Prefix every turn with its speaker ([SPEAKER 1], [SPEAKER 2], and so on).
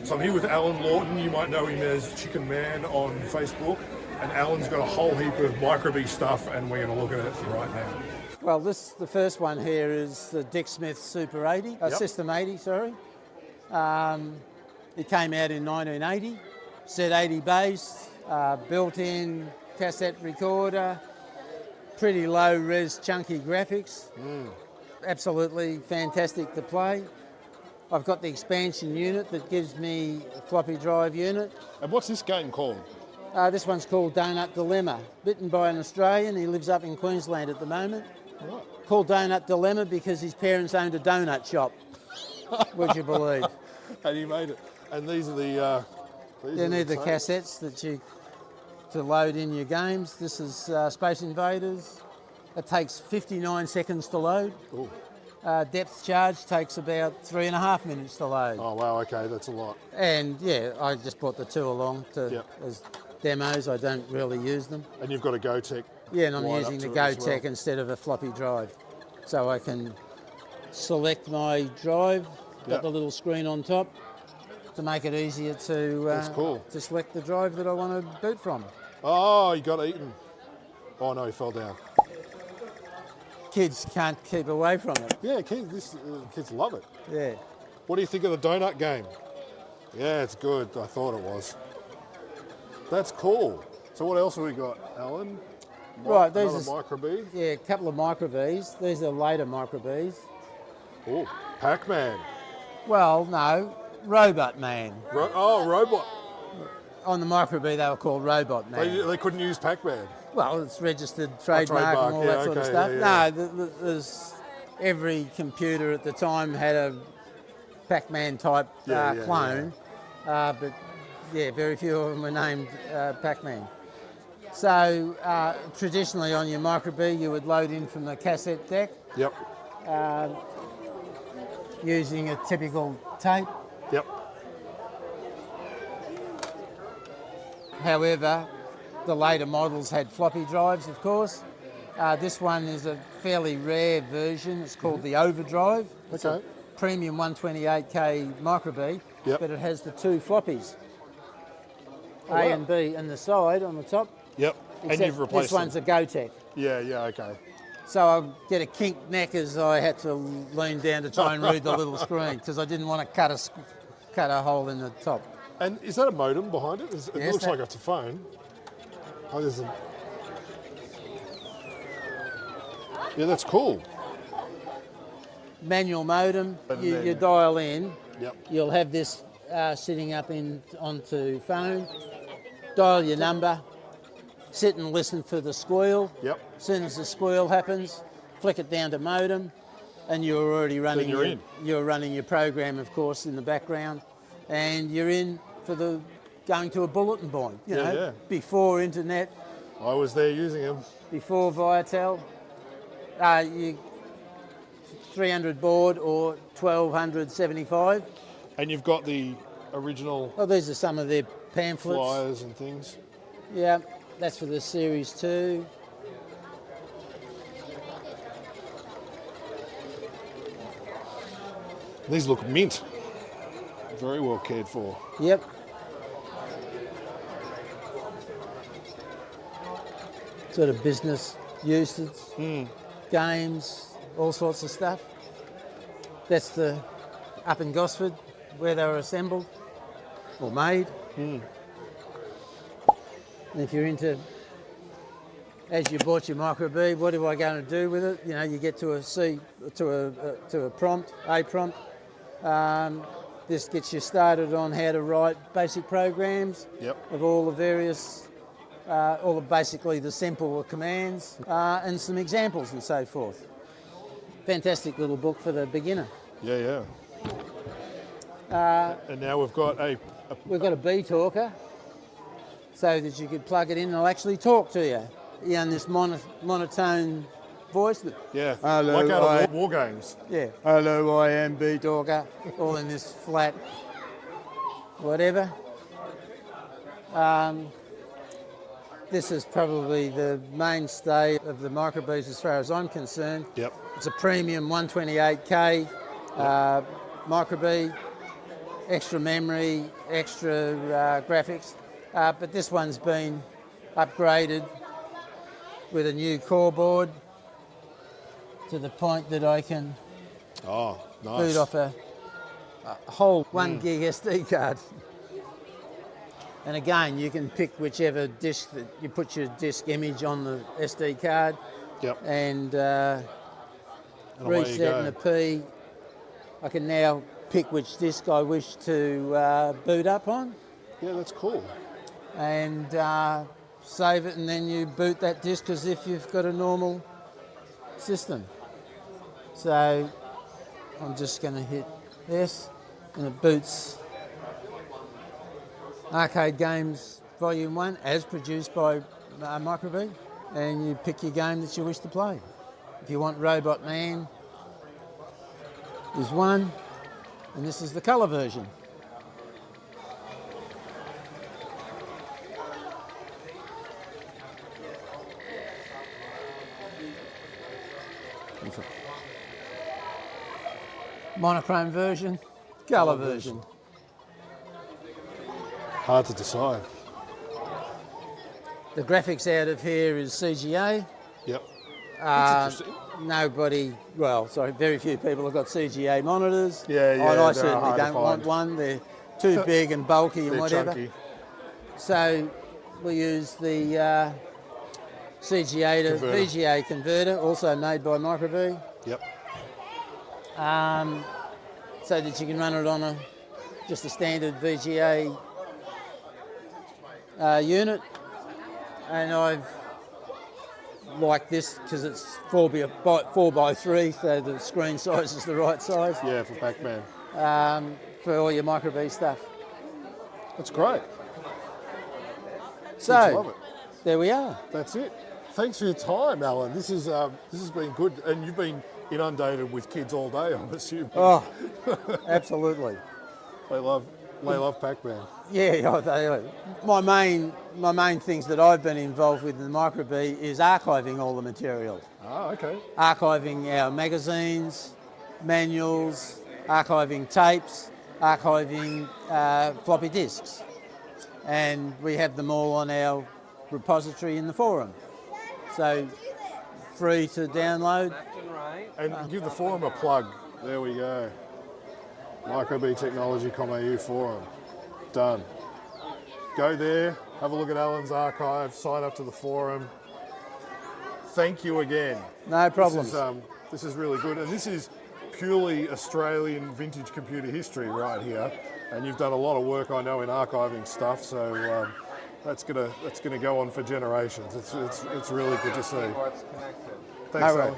[SPEAKER 1] So I'm here with Alan Laughton. You might know him as Chicken Man on Facebook. And Alan's got a whole heap of Microbee stuff, and we're going to look at it right now.
[SPEAKER 2] Well, the first one here is the Dick Smith Super 80, System 80, sorry. It came out in 1980, Z80 bass, built-in cassette recorder, pretty low-res, chunky graphics. Absolutely fantastic to play. I've got the expansion unit that gives me a floppy drive unit.
[SPEAKER 1] And what's this game called?
[SPEAKER 2] This one's called Donut Dilemma, written by an Australian. He lives up in Queensland at the moment.
[SPEAKER 1] Right.
[SPEAKER 2] Called Donut Dilemma because his parents owned a donut shop, would you believe?
[SPEAKER 1] And you made it. And these are the...
[SPEAKER 2] You need the cassettes to load in your games. This is Space Invaders. It takes 59 seconds to load.
[SPEAKER 1] Ooh.
[SPEAKER 2] Depth charge takes about 3.5 minutes to load.
[SPEAKER 1] Oh, wow, okay, that's a lot.
[SPEAKER 2] And yeah, I just brought the two along as demos. I don't really use them.
[SPEAKER 1] And you've got a Gotek.
[SPEAKER 2] Yeah, and I'm using the Gotek instead of a floppy drive. So I can select my drive, got the little screen on top to make it easier to select the drive that I want to boot from.
[SPEAKER 1] Oh, he got eaten. Oh no, he fell down.
[SPEAKER 2] Kids can't keep away from it.
[SPEAKER 1] Yeah, kids love it.
[SPEAKER 2] Yeah.
[SPEAKER 1] What do you think of the donut game? Yeah, it's good. I thought it was. That's cool. So what else have we got, Alan?
[SPEAKER 2] Right,
[SPEAKER 1] these are Microbee.
[SPEAKER 2] Yeah, a couple of Microbees. These are later Microbees.
[SPEAKER 1] Oh, Pac-Man.
[SPEAKER 2] Well, no, Robot Man.
[SPEAKER 1] Robot.
[SPEAKER 2] On the Microbee, they were called Robot Man.
[SPEAKER 1] They couldn't use Pac-Man.
[SPEAKER 2] Well, it's registered trademark and all that sort of stuff. No, there's every computer at the time had a Pac-Man type clone, but very few of them were named Pac-Man. So traditionally on your Microbee, you would load in from the cassette deck.
[SPEAKER 1] Yep.
[SPEAKER 2] Using a typical tape.
[SPEAKER 1] Yep.
[SPEAKER 2] However, the later models had floppy drives, of course. This one is a fairly rare version. It's called the Overdrive. It's a premium 128K Microbee, but it has the two floppies, A and B, and the side on the top.
[SPEAKER 1] Yep, and you've replaced
[SPEAKER 2] this one's a Gotek.
[SPEAKER 1] Yeah, okay.
[SPEAKER 2] So I get a kinked neck as I had to lean down to try and read the little screen because I didn't want to cut a hole in the top.
[SPEAKER 1] And is that a modem behind it? It looks like it's a phone. Oh, there's a... Yeah, that's cool.
[SPEAKER 2] Manual modem, you dial in.
[SPEAKER 1] Yep.
[SPEAKER 2] You'll have this sitting up onto phone. Dial your number. Sit and listen for the squeal.
[SPEAKER 1] Yep.
[SPEAKER 2] As soon as the squeal happens, flick it down to modem, and you're already running. You're running your program, of course, in the background, and you're in for going to a bulletin board. You know, before internet.
[SPEAKER 1] I was there using them.
[SPEAKER 2] Before Viatel, you 300 baud or 1275.
[SPEAKER 1] And you've got the original.
[SPEAKER 2] Oh, these are some of their pamphlets.
[SPEAKER 1] Flyers and things.
[SPEAKER 2] Yeah. That's for the Series 2.
[SPEAKER 1] These look mint. Very well cared for.
[SPEAKER 2] Yep. Sort of business usage, games, all sorts of stuff. That's the up in Gosford where they were assembled or made. And if you're into, as you bought your Microbee, what am I going to do with it? You know, you get to a prompt. This gets you started on how to write basic programs of all the various, basically the simple commands, and some examples and so forth. Fantastic little book for the beginner.
[SPEAKER 1] Yeah. And now we've got
[SPEAKER 2] a bee talker, so that you could plug it in and it'll actually talk to you in this monotone voice.
[SPEAKER 1] Yeah,
[SPEAKER 2] hello,
[SPEAKER 1] like out of war games.
[SPEAKER 2] Yeah, hello, I am bee talker, all in this flat whatever. This is probably the mainstay of the Microbees as far as I'm concerned.
[SPEAKER 1] Yep.
[SPEAKER 2] It's a premium 128K Microbee, extra memory, extra graphics, but this one's been upgraded with a new core board to the point that I can boot off a whole 1 gig SD card. And again, you can pick whichever disk that you put your disk image on the SD card.
[SPEAKER 1] Yep.
[SPEAKER 2] And resetting the P. I can now pick which disk I wish to boot up on.
[SPEAKER 1] Yeah, that's cool.
[SPEAKER 2] And save it, and then you boot that disk as if you've got a normal system. So I'm just going to hit this, and it boots Arcade Games Volume 1 as produced by Microbee, and you pick your game that you wish to play. If you want Robot Man, there's one, and this is the colour version. Monochrome version, colour version.
[SPEAKER 1] Hard to decide.
[SPEAKER 2] The graphics out of here is CGA.
[SPEAKER 1] Yep. That's interesting.
[SPEAKER 2] Very few people have got CGA monitors.
[SPEAKER 1] Yeah.
[SPEAKER 2] I certainly don't want one. They're too big and bulky and whatever.
[SPEAKER 1] Chunky.
[SPEAKER 2] So we use the CGA to VGA converter, also made by Microbee.
[SPEAKER 1] Yep.
[SPEAKER 2] So that you can run it on just a standard VGA unit. And I've liked this because it's 4x3, so the screen size is the right size.
[SPEAKER 1] Yeah, for Pac-Man.
[SPEAKER 2] For all your Microbee stuff.
[SPEAKER 1] That's great.
[SPEAKER 2] So,
[SPEAKER 1] love it.
[SPEAKER 2] There we are.
[SPEAKER 1] That's it. Thanks for your time, Alan. This has been good, and you've been inundated with kids all day, I'm assuming.
[SPEAKER 2] Oh, absolutely.
[SPEAKER 1] They love Pac-Man.
[SPEAKER 2] Yeah, my main things that I've been involved with in the Microbee is archiving all the material.
[SPEAKER 1] Ah, okay.
[SPEAKER 2] Archiving our magazines, manuals, archiving tapes, archiving floppy disks. And we have them all on our repository in the forum. So, free to download.
[SPEAKER 1] And give the forum a plug. There we go. microbeetechnology.com.au forum. Done. Go there, have a look at Alan's archive, sign up to the forum. Thank you again.
[SPEAKER 2] No problem.
[SPEAKER 1] This is really good, and this is purely Australian vintage computer history right here. And you've done a lot of work, I know, in archiving stuff. So that's gonna go on for generations. It's really good to see. Thanks, Alan.